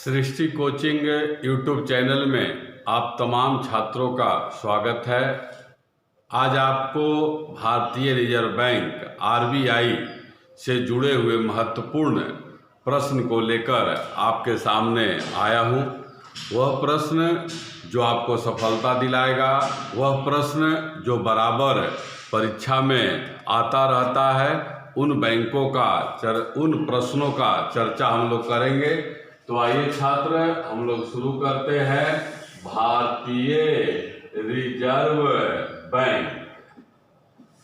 सृष्टि coaching YouTube channel में आप तमाम छात्रों का स्वागत है। आज आपको भारतीय रिजर्व बैंक आरबीआई से जुड़े हुए महत्वपूर्ण प्रश्न को लेकर आपके सामने आया हूँ। वह प्रश्न जो आपको सफलता दिलाएगा, वह प्रश्न जो बराबर परीक्षा में आता रहता है, उन बैंकों का उन प्रश्नों का चर्चा हम लोग करेंगे। तो आइए छात्र, हम लोग शुरू करते हैं। भारतीय रिजर्व बैंक,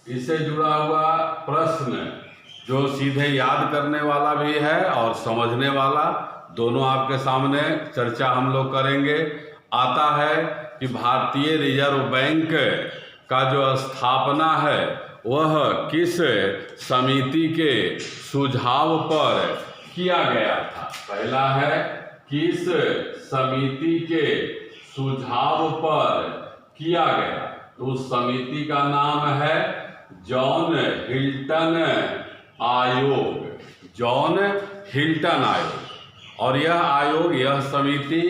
इससे जुड़ा हुआ प्रश्न जो सीधे याद करने वाला भी है और समझने वाला, दोनों आपके सामने चर्चा हम लोग करेंगे। आता है कि भारतीय रिजर्व बैंक का जो स्थापना है वह किस समिति के सुझाव पर किया गया था। पहला है, किस समिति के सुझाव पर किया गया, तो उस समिति का नाम है जॉन हिल्टन आयोग। जॉन हिल्टन आयोग। और यह आयोग, यह समिति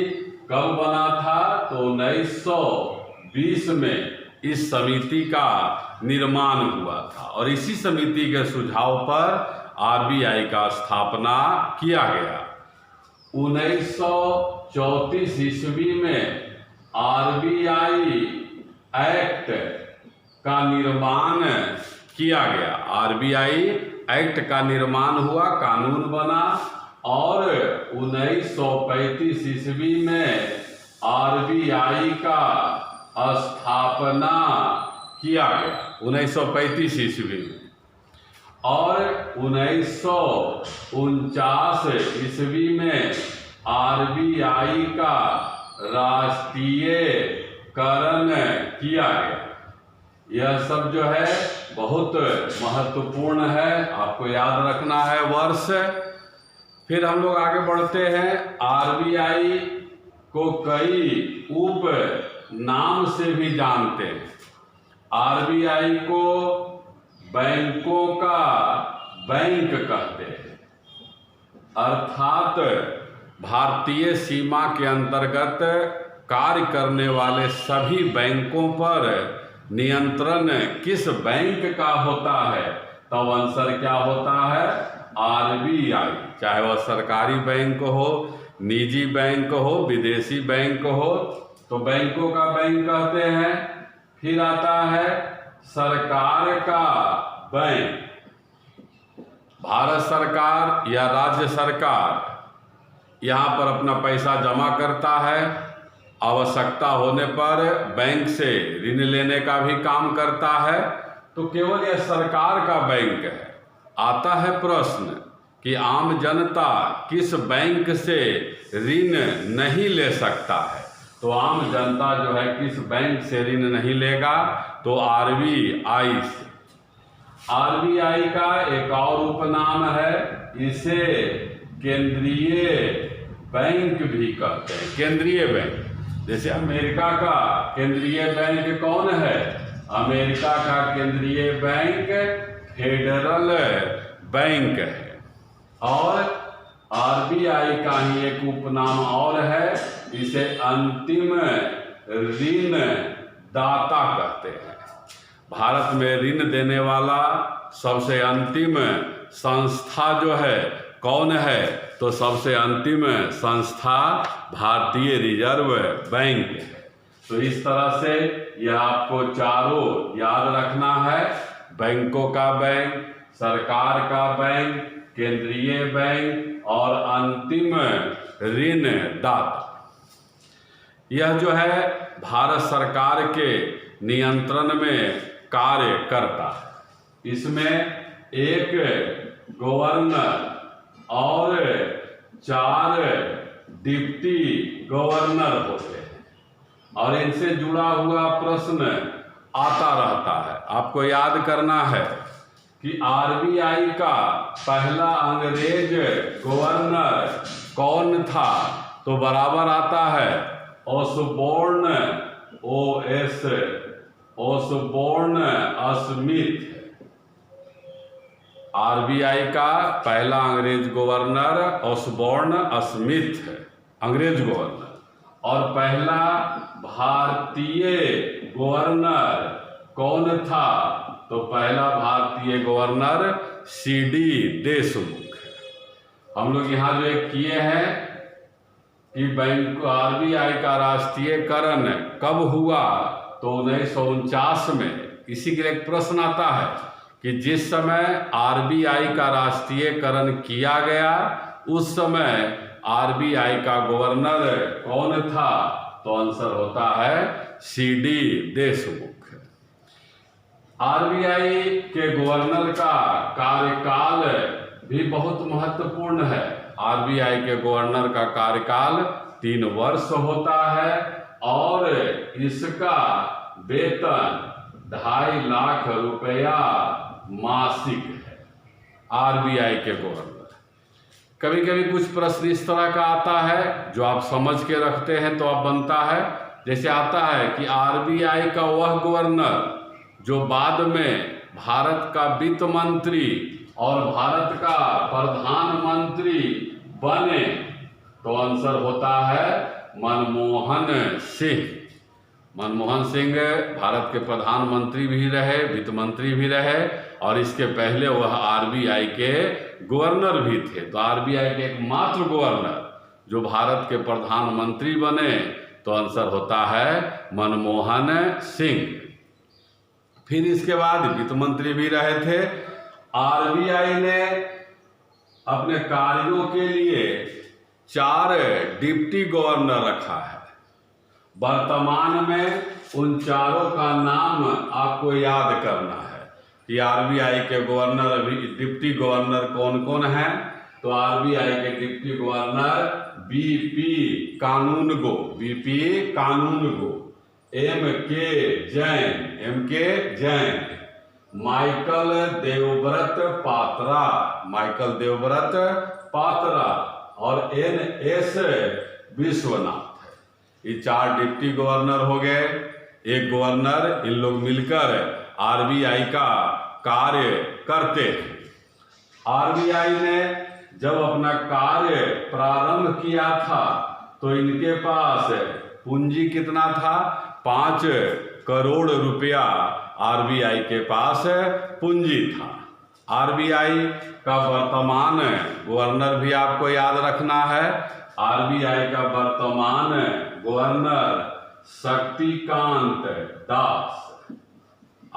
कब बना था? तो 1920 में इस समिति का निर्माण हुआ था और इसी समिति के सुझाव पर आरबीआई का स्थापना किया गया। 1934 ईस्वी में आरबीआई एक्ट का निर्माण किया गया। आरबीआई एक्ट का निर्माण हुआ, कानून बना और 1935 ईस्वी में आरबीआई का स्थापना किया गया। 1935 ईस्वी में। और 1949 ईस्वी में आरबीआई का राष्ट्रीयकरण किया गया। यह सब जो है बहुत महत्वपूर्ण है, आपको याद रखना है वर्ष। फिर हम लोग आगे बढ़ते हैं। आरबीआई को कई उप नाम से भी जानते हैं। आरबीआई को बैंकों का बैंक कहते हैं, अर्थात भारतीय सीमा के अंतर्गत कार्य करने वाले सभी बैंकों पर नियंत्रण किस बैंक का होता है? तब आंसर क्या होता है? आरबीआई। चाहे वह सरकारी बैंक हो, निजी बैंक हो, विदेशी बैंक हो, तो बैंकों का बैंक कहते हैं। फिर आता है सरकार का बैंक। भारत सरकार या राज्य सरकार यहाँ पर अपना पैसा जमा करता है, आवश्यकता होने पर बैंक से ऋण लेने का भी काम करता है, तो केवल यह सरकार का बैंक है। आता है प्रश्न कि आम जनता किस बैंक से ऋण नहीं ले सकता है? तो आम जनता जो है किस बैंक से ऋण नहीं लेगा? तो आरबीआई से। आरबीआई का एक और उपनाम है, इसे केंद्रीय बैंक भी कहते हैं। केंद्रीय बैंक, जैसे अमेरिका का केंद्रीय बैंक कौन है? अमेरिका का केंद्रीय बैंक फेडरल बैंक है। और आरबीआई का ही एक उपनाम और है, इसे अंतिम ऋण दाता कहते हैं। भारत में ऋण देने वाला सबसे अंतिम संस्था जो है कौन है? तो सबसे अंतिम संस्था भारतीय रिजर्व बैंक है। तो इस तरह से यह आपको चारों याद रखना है। बैंकों का बैंक, सरकार का बैंक, केंद्रीय बैंक और अंतिम ऋण दाता। यह जो है भारत सरकार के नियंत्रण में कार्य करता है। इसमें एक गवर्नर और 4 डिप्टी गवर्नर होते हैं और इनसे जुड़ा हुआ प्रश्न आता रहता है। आपको याद करना है कि आरबीआई का पहला अंग्रेज गवर्नर कौन था? तो बराबर आता है ओसबोर्न, ओसबोर्न स्मिथ। आरबीआई का पहला अंग्रेज गवर्नर ओसबोर्न स्मिथ है। अंग्रेज गवर्नर, और पहला भारतीय गवर्नर कौन था? तो पहला भारतीय गवर्नर सीडी देशमुख है। हम लोग यहाँ जो एक किए हैं कि बैंक आरबीआई का राष्ट्रीयकरण कब हुआ, तो 1949 में। इसी के लिए एक प्रश्न आता है कि जिस समय आरबीआई का राष्ट्रीयकरण किया गया उस समय आरबीआई का गवर्नर कौन था? तो आंसर होता है सीडी देशमुख। आरबीआई के गवर्नर का कार्यकाल भी बहुत महत्वपूर्ण है। आरबीआई के गवर्नर का कार्यकाल 3 वर्ष होता है और इसका वेतन 2.5 लाख रुपया मासिक है। आरबीआई के गवर्नर, कभी कभी कुछ प्रश्न इस तरह का आता है जो आप समझ के रखते हैं तो अब बनता है। जैसे आता है कि आरबीआई का वह गवर्नर जो बाद में भारत का वित्त मंत्री और भारत का प्रधानमंत्री बने, तो आंसर होता है मनमोहन सिंह। मनमोहन सिंह भारत के प्रधानमंत्री भी रहे, वित्त मंत्री भी रहे, और इसके पहले वह आरबीआई के गवर्नर भी थे। तो आरबीआई के एकमात्र गवर्नर जो भारत के प्रधानमंत्री बने, तो आंसर होता है मनमोहन सिंह। फिर इसके बाद वित्त मंत्री भी रहे थे। आरबीआई ने अपने कार्यों के लिए 4 डिप्टी गवर्नर रखा है। वर्तमान में उन चारों का नाम आपको याद करना है कि आरबीआई के गवर्नर, डिप्टी गवर्नर कौन कौन हैं। तो आरबीआई के डिप्टी गवर्नर बीपी कानूनगो, एम के जैन, माइकल देवव्रत पात्रा और NS विश्वनाथ। ये 4 डिप्टी गवर्नर हो गए। एक गवर्नर, इन लोग मिलकर आरबीआई का कार्य करते हैं। आरबीआई ने जब अपना कार्य प्रारंभ किया था तो इनके पास पूंजी कितना था? 5 करोड़ रुपया आरबीआई के पास पूंजी था। आरबीआई का वर्तमान गवर्नर भी आपको याद रखना है। आरबीआई का वर्तमान गवर्नर शक्तिकांत दास।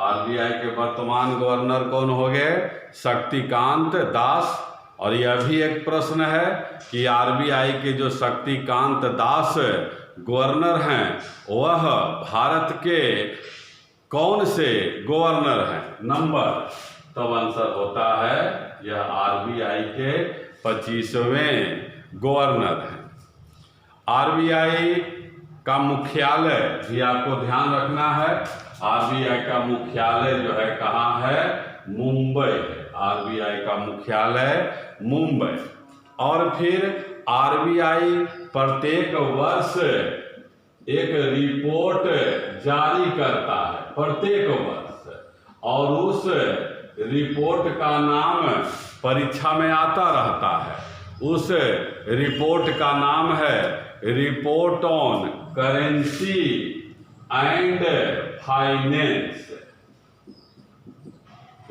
आरबीआई के वर्तमान गवर्नर कौन हो गए? शक्तिकांत दास। और यह भी एक प्रश्न है कि आरबीआई के जो शक्तिकांत दास गवर्नर हैं वह भारत के कौन से गवर्नर हैं? नंबर, तब आंसर होता है यह आरबीआई के 25वें गवर्नर हैं। आरबीआई का मुख्यालय भी आपको ध्यान रखना है। आरबीआई का मुख्यालय जो है कहाँ है? मुंबई है। आरबीआई का मुख्यालय मुंबई। और फिर आरबीआई प्रत्येक वर्ष एक रिपोर्ट जारी करता है, प्रत्येक वर्ष, और उस रिपोर्ट का नाम परीक्षा में आता रहता है। उस रिपोर्ट का नाम है report on currency and finance.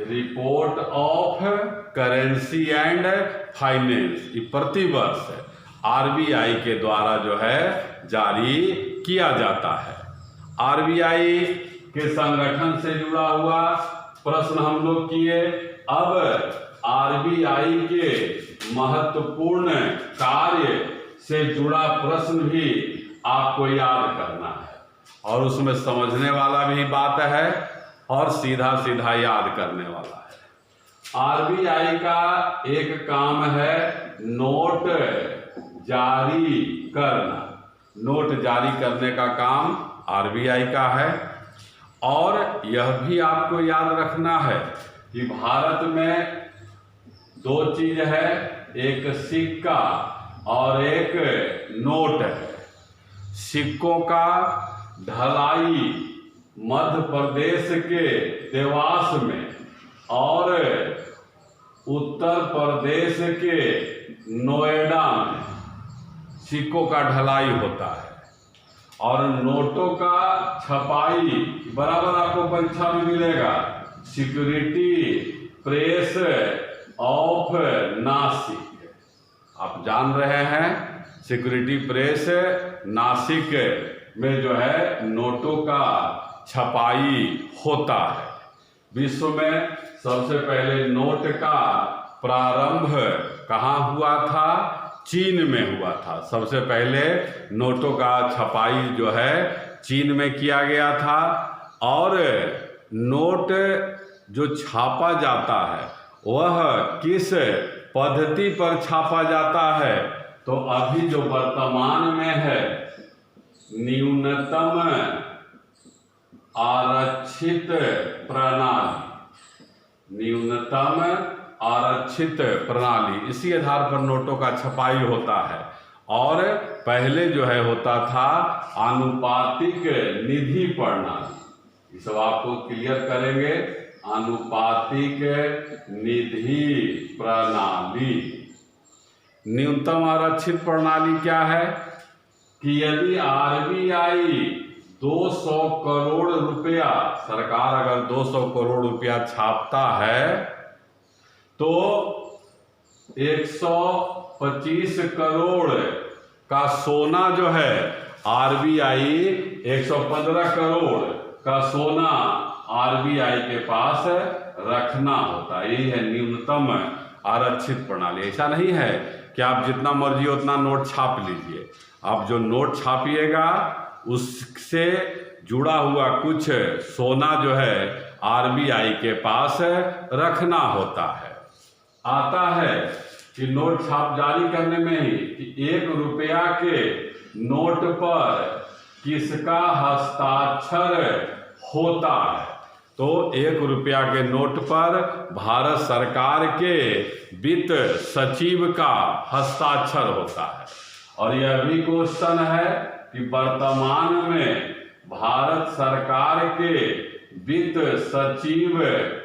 Report of currency and finance, ये प्रतिवर्ष आरबीआई के द्वारा जो है जारी किया जाता है। आरबीआई के संगठन से जुड़ा हुआ प्रश्न हम लोग किए। अब आरबीआई के महत्वपूर्ण कार्य से जुड़ा प्रश्न भी आपको याद करना है, और उसमें समझने वाला भी बात है और सीधा सीधा याद करने वाला है। आरबीआई का एक काम है नोट जारी करना। नोट जारी करने का काम आरबीआई का है। और यह भी आपको याद रखना है कि भारत में 2 चीज है, एक सिक्का और एक नोट है। सिक्कों का ढलाई मध्य प्रदेश के देवास में और उत्तर प्रदेश के नोएडा में सिक्कों का ढलाई होता है और नोटों का छपाई बराबर आपको परीक्षा में मिलेगा। सिक्योरिटी प्रेस ऑफ नासिक, आप जान रहे हैं सिक्योरिटी प्रेस नासिक में जो है नोटों का छपाई होता है। विश्व में सबसे पहले नोट का प्रारंभ कहाँ हुआ था? चीन में हुआ था। सबसे पहले नोटों का छपाई जो है चीन में किया गया था। और नोट जो छापा जाता है वह किस पद्धति पर छापा जाता है? तो अभी जो वर्तमान में है न्यूनतम आरक्षित प्रणाली, न्यूनतम आरक्षित प्रणाली, इसी आधार पर नोटों का छपाई होता है। और पहले जो है होता था आनुपातिक निधि प्रणाली, ये सब आपको क्लियर करेंगे। आनुपातिक निधि प्रणाली, न्यूनतम आरक्षित प्रणाली क्या है कि यदि आरबीआई 200 करोड़ रुपया, सरकार अगर 200 करोड़ रुपया छापता है तो 125 करोड़ का सोना जो है आरबीआई 115 करोड़ का सोना आरबीआई के पास रखना होता है। यही है न्यूनतम आरक्षित प्रणाली। ऐसा नहीं है कि आप जितना मर्जी उतना नोट छाप लीजिए। आप जो नोट छापिएगा उससे जुड़ा हुआ कुछ सोना जो है आरबीआई के पास रखना होता है। आता है कि नोट छाप जारी करने में ही कि 1 रुपया के नोट पर किसका हस्ताक्षर होता है? तो 1 रुपया के नोट पर भारत सरकार के वित्त सचिव का हस्ताक्षर होता है। और यह भी क्वेश्चन है कि वर्तमान में भारत सरकार के वित्त सचिव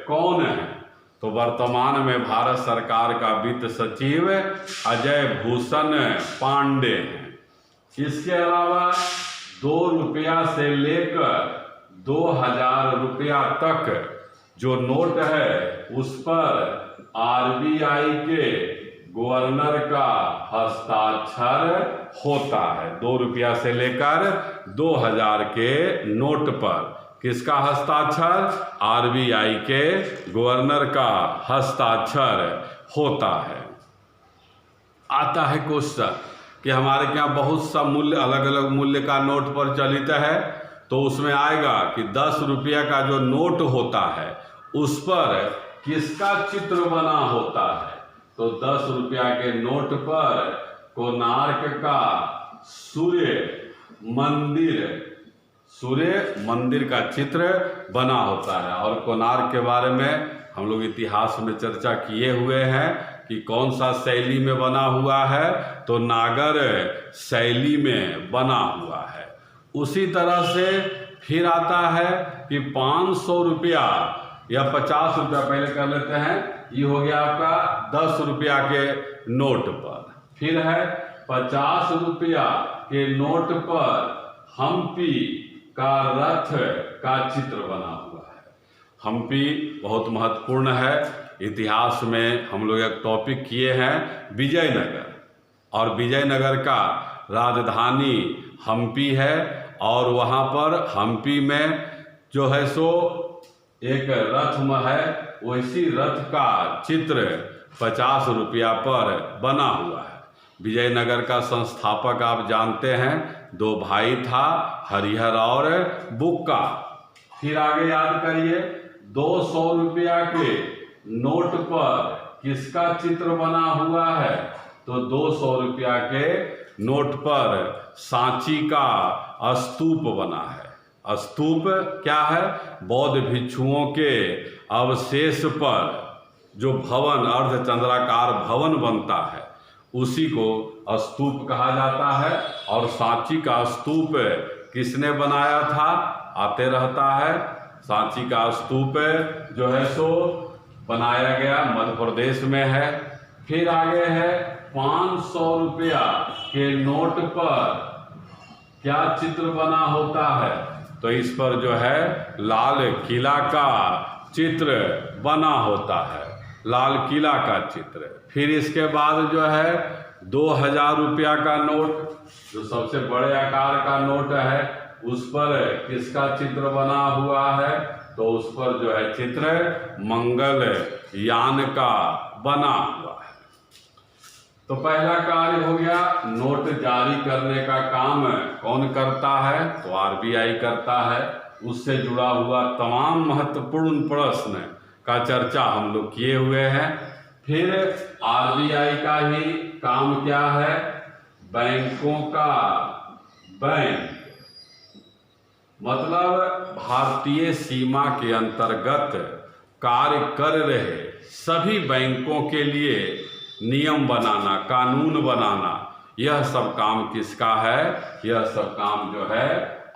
कौन है? तो वर्तमान में भारत सरकार का वित्त सचिव अजय भूषण पांडे हैं। इसके अलावा 2 रुपया से लेकर 2000 रुपया तक जो नोट है उस पर आरबीआई के गवर्नर का हस्ताक्षर होता है। 2 रुपया से लेकर 2000 के नोट पर किसका हस्ताक्षर? आरबीआई के गवर्नर का हस्ताक्षर होता है। आता है क्वेश्चन कि हमारे यहाँ बहुत सा मूल्य, अलग अलग मूल्य का नोट प्रचलित है, तो उसमें आएगा कि 10 रुपया का जो नोट होता है उस पर किसका चित्र बना होता है? तो 10 रुपया के नोट पर कोणार्क का सूर्य मंदिर का चित्र बना होता है। और कोणार्क के बारे में हम लोग इतिहास में चर्चा किए हुए हैं कि कौन सा शैली में बना हुआ है, तो नागर शैली में बना हुआ है। उसी तरह से फिर आता है कि 500 रुपया या 50 रुपया, पहले कर लेते हैं, ये हो गया आपका 10 रुपया के नोट पर। फिर है 50 रुपया के नोट पर हम्पी का रथ का चित्र बना हुआ है। हम्पी बहुत महत्वपूर्ण है। इतिहास में हम लोग एक टॉपिक किए हैं विजयनगर, और विजयनगर का राजधानी हम्पी है। और वहाँ पर हम्पी में जो है सो एक रथ है, वैसी रथ का चित्र 50 रुपया पर बना हुआ है। विजयनगर का संस्थापक आप जानते हैं, 2 भाई था, हरिहर और बुक्का। फिर आगे याद करिए, 200 रुपया के नोट पर किसका चित्र बना हुआ है? तो 200 रुपया के नोट पर सांची का स्तूप बना है। स्तूप क्या है? बौद्ध भिक्षुओं के अवशेष पर जो भवन, अर्धचंद्राकार भवन बनता है, उसी को स्तूप कहा जाता है। और सांची का स्तूप किसने बनाया था? आते रहता है। सांची का स्तूप जो है सो बनाया गया मध्य प्रदेश में है। फिर आगे है 500 रुपया के नोट पर क्या चित्र बना होता है, तो इस पर जो है लाल किला का चित्र बना होता है, लाल किला का चित्र। फिर इसके बाद जो है 2000 रुपया का नोट, जो सबसे बड़े आकार का नोट है, उस पर किसका चित्र बना हुआ है, तो उस पर जो है चित्र मंगल यान का बना हुआ है। तो पहला कार्य हो गया, नोट जारी करने का काम कौन करता है, तो आरबीआई करता है। उससे जुड़ा हुआ तमाम महत्वपूर्ण प्रश्न का चर्चा हम लोग किए हुए हैं। फिर आरबीआई का ही काम क्या है, बैंकों का बैंक, मतलब भारतीय सीमा के अंतर्गत कार्य कर रहे सभी बैंकों के लिए नियम बनाना, कानून बनाना, यह सब काम किसका है, यह सब काम जो है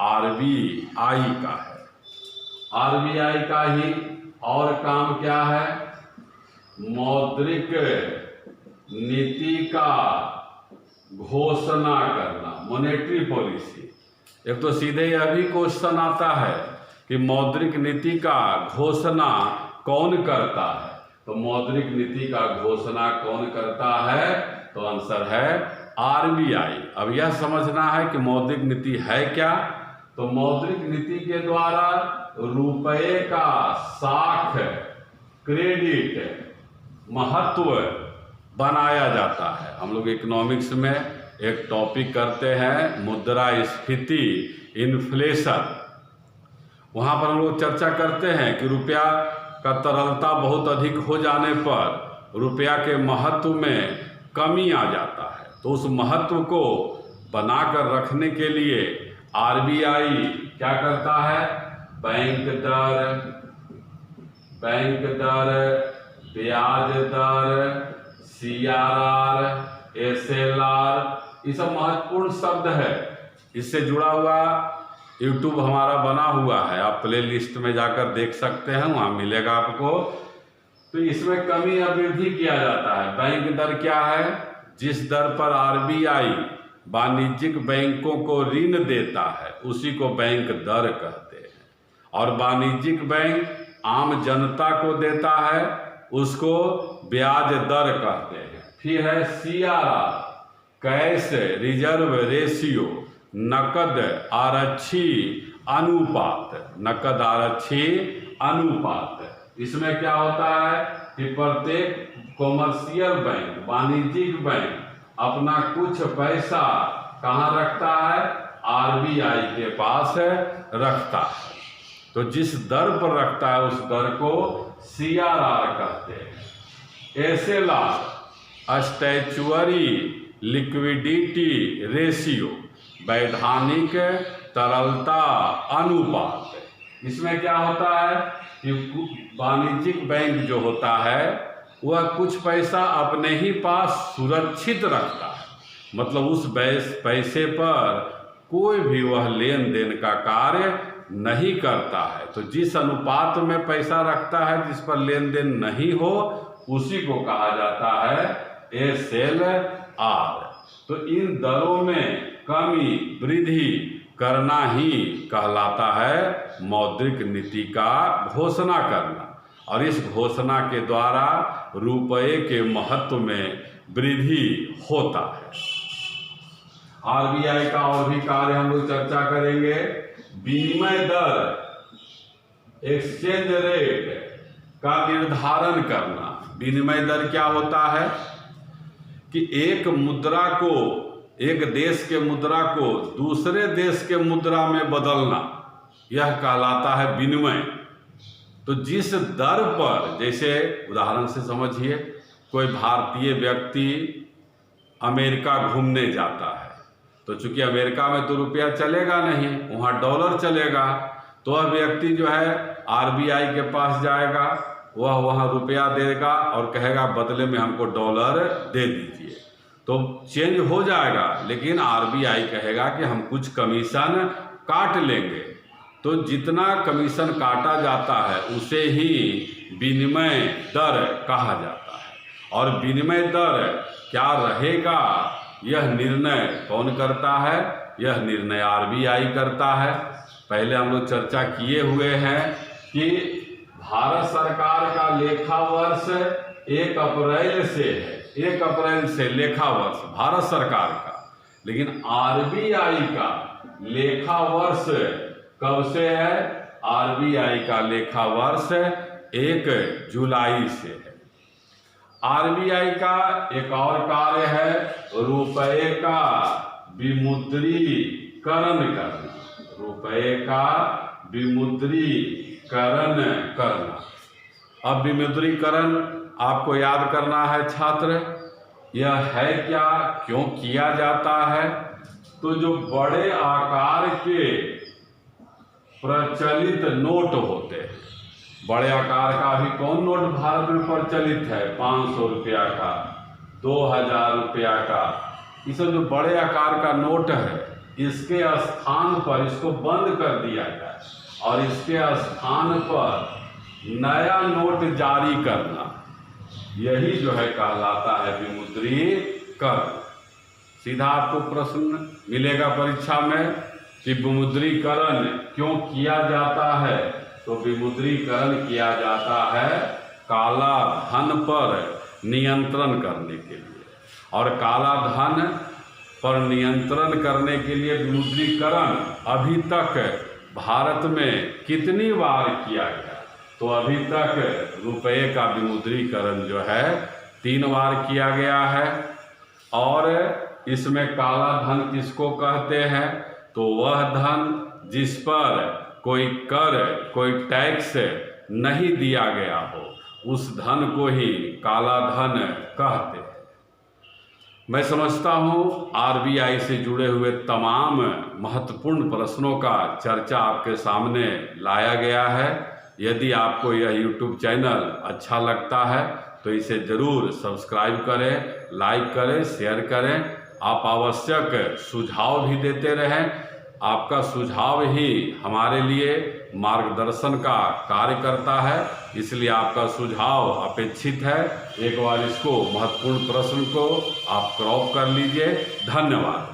आरबीआई का है। आरबीआई का ही और काम क्या है, मौद्रिक नीति का घोषणा करना, मॉनेटरी पॉलिसी। एक तो सीधे यह भी क्वेश्चन आता है कि मौद्रिक नीति का घोषणा कौन करता है, तो मौद्रिक नीति का घोषणा कौन करता है, तो आंसर है आरबीआई। अब यह समझना है कि मौद्रिक नीति है क्या, तो मौद्रिक नीति के द्वारा रुपये का साख, क्रेडिट, महत्व बनाया जाता है। हम लोग इकोनॉमिक्स में एक टॉपिक करते हैं मुद्रास्फीति, इन्फ्लेशन। वहाँ पर हम लोग चर्चा करते हैं कि रुपया का तरलता बहुत अधिक हो जाने पर रुपया के महत्व में कमी आ जाता है। तो उस महत्व को बनाकर रखने के लिए आरबीआई क्या करता है, बैंक दर, ब्याज दर, सीआरआर, एसएलआर, ये सब महत्वपूर्ण शब्द है। इससे जुड़ा हुआ यूट्यूब हमारा बना हुआ है, आप प्ले लिस्ट में जाकर देख सकते हैं, वहाँ मिलेगा आपको। तो इसमें कमी या वृद्धि किया जाता है। बैंक दर क्या है, जिस दर पर आरबीआई वाणिज्यिक बैंकों को ऋण देता है उसी को बैंक दर कहते हैं, और वाणिज्यिक बैंक आम जनता को देता है उसको ब्याज दर कहते हैं। फिर है सीआरआर, कैश रिजर्व रेशियो, नकद आरक्षी अनुपात, नकद आरक्षी अनुपात। इसमें क्या होता है कि प्रत्येक कॉमर्शियल बैंक, वाणिज्यिक बैंक अपना कुछ पैसा कहाँ रखता है, आरबीआई के पास रखता है। तो जिस दर पर रखता है उस दर को सीआरआर कहते हैं। एसएलआर, स्टैच्यूअरी लिक्विडिटी रेशियो, वैधानिक तरलता अनुपात। इसमें क्या होता है कि वाणिज्यिक बैंक जो होता है वह कुछ पैसा अपने ही पास सुरक्षित रखता है, मतलब उस पैसे पर कोई भी वह लेन देन का कार्य नहीं करता है। तो जिस अनुपात में पैसा रखता है जिस पर लेन देन नहीं हो उसी को कहा जाता है एसएलआर। तो इन दरों में कमी वृद्धि करना ही कहलाता है मौद्रिक नीति का घोषणा करना, और इस घोषणा के द्वारा रुपये के महत्व में वृद्धि होता है। आरबीआई का और भी कार्य हम लोग चर्चा करेंगे। विनिमय दर, एक्सचेंज रेट का निर्धारण करना। विनिमय दर क्या होता है कि एक मुद्रा को, एक देश के मुद्रा को दूसरे देश के मुद्रा में बदलना, यह कहलाता है विनिमय। तो जिस दर पर, जैसे उदाहरण से समझिए, कोई भारतीय व्यक्ति अमेरिका घूमने जाता है, तो चूंकि अमेरिका में तो रुपया चलेगा नहीं, वहाँ डॉलर चलेगा, तो वह व्यक्ति जो है आरबीआई के पास जाएगा, वह वहाँ रुपया देगा और कहेगा बदले में हमको डॉलर दे दीजिए, तो चेंज हो जाएगा, लेकिन आरबीआई कहेगा कि हम कुछ कमीशन काट लेंगे। तो जितना कमीशन काटा जाता है उसे ही विनिमय दर कहा जाता है। और विनिमय दर क्या रहेगा, यह निर्णय कौन करता है? यह निर्णय आरबीआई करता है। पहले हम लोग चर्चा किए हुए हैं कि भारत सरकार का लेखा वर्ष 1 अप्रैल से है, 1 अप्रैल से लेखा वर्ष भारत सरकार का, लेकिन आरबीआई का लेखा वर्ष कब से है? आरबीआई का लेखा वर्ष 1 जुलाई से है। आरबीआई का एक और कार्य है रुपए का विमुद्रीकरण करना, रुपए का विमुद्रीकरण करना। अब विमुद्रीकरण आपको याद करना है छात्र, यह है क्या, क्यों किया जाता है? तो जो बड़े आकार के प्रचलित नोट होते हैं, बड़े आकार का अभी कौन नोट भारत में प्रचलित है? 500 रुपया का, 2000 रुपया का, ये सब जो बड़े आकार का नोट है, इसके स्थान पर इसको बंद कर दिया जाए और इसके स्थान पर नया नोट जारी करना, यही जो है कहलाता है विमुद्रीकरण। सीधा आपको प्रश्न मिलेगा परीक्षा में कि विमुद्रीकरण क्यों किया जाता है? तो विमुद्रीकरण किया जाता है काला धन पर नियंत्रण करने के लिए, और काला धन पर नियंत्रण करने के लिए विमुद्रीकरण अभी तक भारत में कितनी बार किया गया? तो अभी तक रुपये का विमुद्रीकरण जो है 3 बार किया गया है। और इसमें काला धन किसको कहते हैं? तो वह धन जिस पर कोई कर, कोई टैक्स नहीं दिया गया हो, उस धन को ही काला धन कहते हैं। मैं समझता हूँ आरबीआई से जुड़े हुए तमाम महत्वपूर्ण प्रश्नों का चर्चा आपके सामने लाया गया है। यदि आपको यह यूट्यूब चैनल अच्छा लगता है तो इसे ज़रूर सब्सक्राइब करें, लाइक करें, शेयर करें। आप आवश्यक सुझाव भी देते रहें। आपका सुझाव ही हमारे लिए मार्गदर्शन का कार्य करता है, इसलिए आपका सुझाव अपेक्षित है। एक बार इसको महत्वपूर्ण प्रश्न को आप क्रॉप कर लीजिए। धन्यवाद।